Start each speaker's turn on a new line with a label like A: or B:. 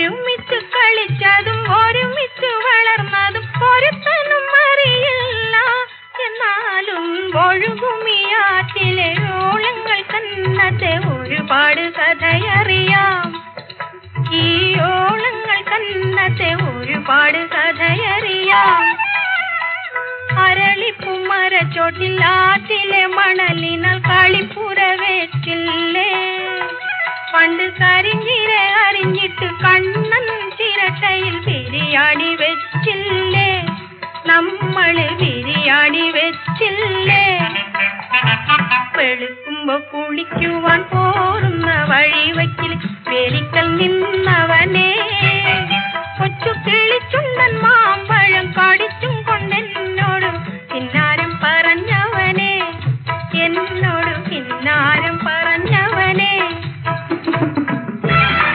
A: ഒരുമിച്ച് കളിച്ചതും ഒരുമിച്ച് വളർന്നതും ഒരുത്തനും അറിയില്ല. എന്നാലും ഒഴുകുമിയാറ്റിലെ ഓളങ്ങൾ കന്നത്തെ ഒരുപാട് കഥയറിയാം. ഈ ഓളങ്ങൾ കന്നത്തെ ഒരുപാട് കഥയറിയാം. അരളിപ്പുമരച്ചോട്ടിൽ ആറ്റിലെ മണലിനാൽ കളിപ്പുരവേറ്റില്ലേ. പണ്ട് കരിഞ്ഞിര അറിഞ്ഞിട്ട് കണ്ണൻ ചിരട്ടയിൽ ബിരിയാണി വെച്ചില്ലേ. നമ്മള് ബിരിയാണി വെച്ചില്ലേ. വെളുക്കുമ്പോ കുളിക്കുവാൻ പോറുന്ന വഴി വയ്ക്കിൽ വേലിക്കൽ നിന്ന്